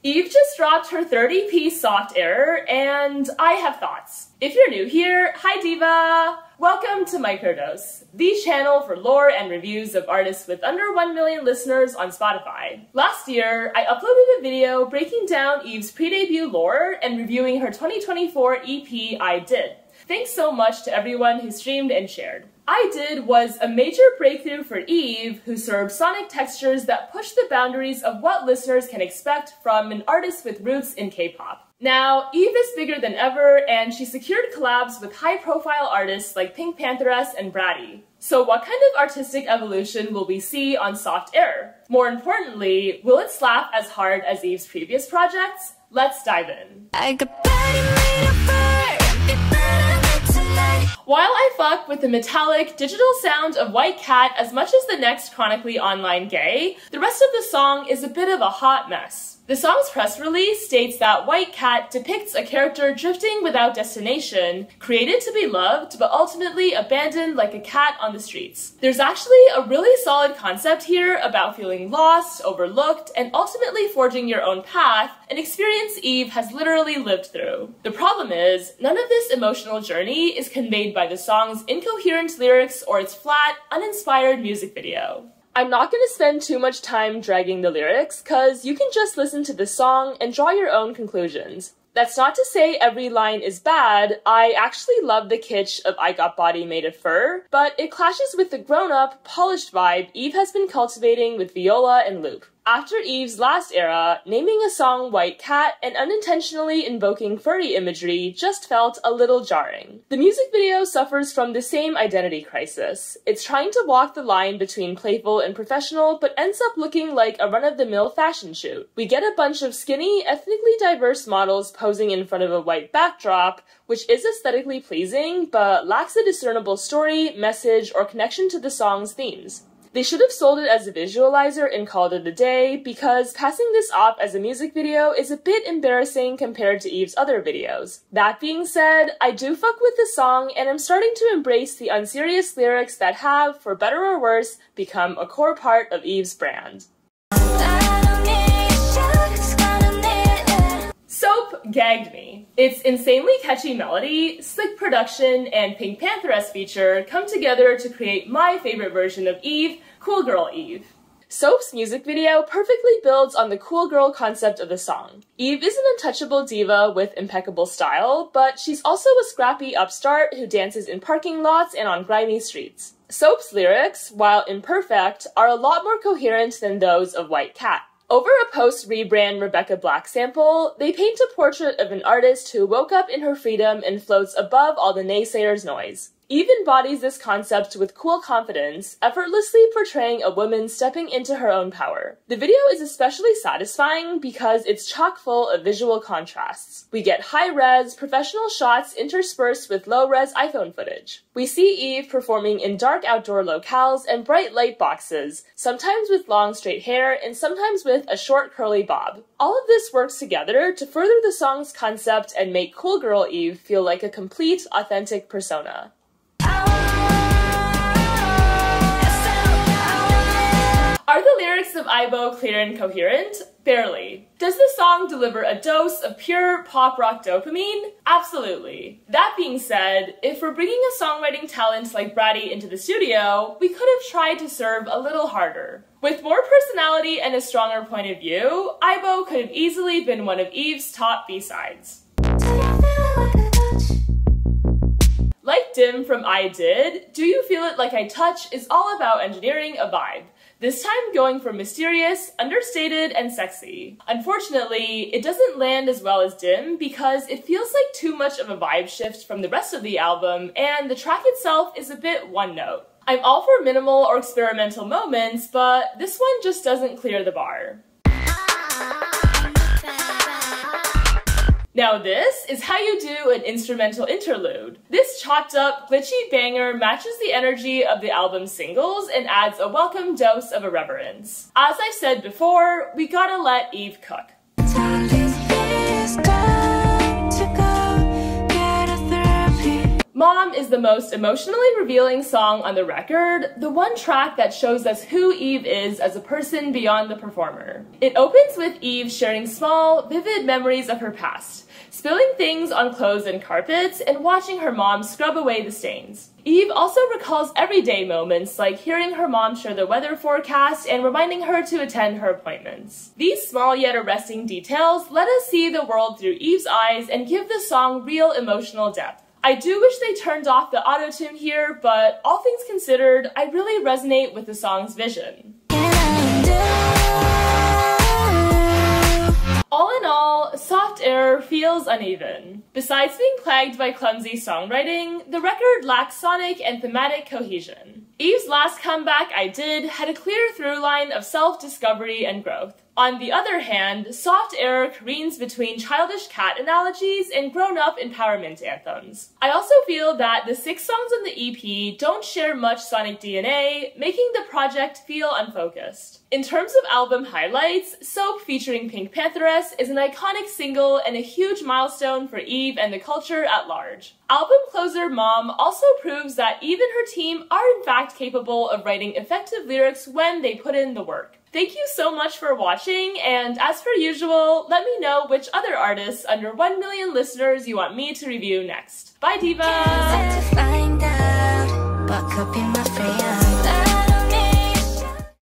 Yves just dropped her 30-piece soft error, and I have thoughts. If you're new here, hi diva! Welcome to Microdose, the channel for lore and reviews of artists with under 1 million listeners on Spotify. Last year, I uploaded a video breaking down Yves' pre-debut lore and reviewing her 2024 EP, I Did. Thanks so much to everyone who streamed and shared. I Did was a major breakthrough for Yves, who served sonic textures that push the boundaries of what listeners can expect from an artist with roots in K-pop. Now, Yves is bigger than ever, and she secured collabs with high-profile artists like PinkPantheress and Bratty. So what kind of artistic evolution will we see on Soft Air? More importantly, will it slap as hard as Yves' previous projects? Let's dive in. While I fuck with the metallic, digital sound of White Cat as much as the next chronically online gay, the rest of the song is a bit of a hot mess. The song's press release states that White Cat depicts a character drifting without destination, created to be loved, but ultimately abandoned like a cat on the streets. There's actually a really solid concept here about feeling lost, overlooked, and ultimately forging your own path, an experience Yves has literally lived through. The problem is, none of this emotional journey is conveyed by the song's incoherent lyrics or its flat, uninspired music video. I'm not going to spend too much time dragging the lyrics, cause you can just listen to the song and draw your own conclusions. That's not to say every line is bad. I actually love the kitsch of I Got Body Made of Fur, but it clashes with the grown-up, polished vibe Yves has been cultivating with viola and loop. After Yves' last era, naming a song White Cat and unintentionally invoking furry imagery just felt a little jarring. The music video suffers from the same identity crisis. It's trying to walk the line between playful and professional, but ends up looking like a run-of-the-mill fashion shoot. We get a bunch of skinny, ethnically diverse models posing in front of a white backdrop, which is aesthetically pleasing, but lacks a discernible story, message, or connection to the song's themes. They should have sold it as a visualizer and called it a day, because passing this off as a music video is a bit embarrassing compared to Yves' other videos. That being said, I do fuck with the song, and I'm starting to embrace the unserious lyrics that have, for better or worse, become a core part of Yves' brand. Soap gagged me. Its insanely catchy melody, slick production, and PinkPantheress feature come together to create my favorite version of Yves, Cool Girl Yves. Soap's music video perfectly builds on the cool girl concept of the song. Yves is an untouchable diva with impeccable style, but she's also a scrappy upstart who dances in parking lots and on grimy streets. Soap's lyrics, while imperfect, are a lot more coherent than those of White Cat. Over a post-rebrand Rebecca Black sample, they paint a portrait of an artist who woke up in her freedom and floats above all the naysayers' noise. Yves embodies this concept with cool confidence, effortlessly portraying a woman stepping into her own power. The video is especially satisfying because it's chock full of visual contrasts. We get high-res, professional shots interspersed with low-res iPhone footage. We see Yves performing in dark outdoor locales and bright light boxes, sometimes with long straight hair and sometimes with a short curly bob. All of this works together to further the song's concept and make Cool Girl Yves feel like a complete, authentic persona. Are the lyrics of Aibo clear and coherent? Barely. Does the song deliver a dose of pure pop rock dopamine? Absolutely. That being said, if we're bringing a songwriting talent like Bratty into the studio, we could have tried to serve a little harder. With more personality and a stronger point of view, Aibo could have easily been one of Yves' top B-sides. Like Dim from I Did, Do You Feel It Like I Touch is all about engineering a vibe. This time going for mysterious, understated, and sexy. Unfortunately, it doesn't land as well as Dim because it feels like too much of a vibe shift from the rest of the album, and the track itself is a bit one note. I'm all for minimal or experimental moments, but this one just doesn't clear the bar. Now this is how you do an instrumental interlude. This chopped up, glitchy banger matches the energy of the album's singles and adds a welcome dose of irreverence. As I've said before, we gotta let Yves cook. Mom is the most emotionally revealing song on the record, the one track that shows us who Yves is as a person beyond the performer. It opens with Yves sharing small, vivid memories of her past, spilling things on clothes and carpets, and watching her mom scrub away the stains. Yves also recalls everyday moments like hearing her mom share the weather forecast and reminding her to attend her appointments. These small yet arresting details let us see the world through Yves' eyes and give the song real emotional depth. I do wish they turned off the auto-tune here, but all things considered, I really resonate with the song's vision. All in all, Soft Air feels uneven. Besides being plagued by clumsy songwriting, the record lacks sonic and thematic cohesion. Yves' last comeback, I Did, had a clear through line of self-discovery and growth. On the other hand, Soft Air careens between childish cat analogies and grown-up empowerment anthems. I also feel that the 6 songs on the EP don't share much sonic DNA, making the project feel unfocused. In terms of album highlights, Soap featuring PinkPantheress is an iconic single and a huge milestone for Yves and the culture at large. Album closer Mom also proves that Yves and her team are in fact capable of writing effective lyrics when they put in the work. Thank you so much for watching, and as per usual, let me know which other artists under 1 million listeners you want me to review next. Bye, Diva!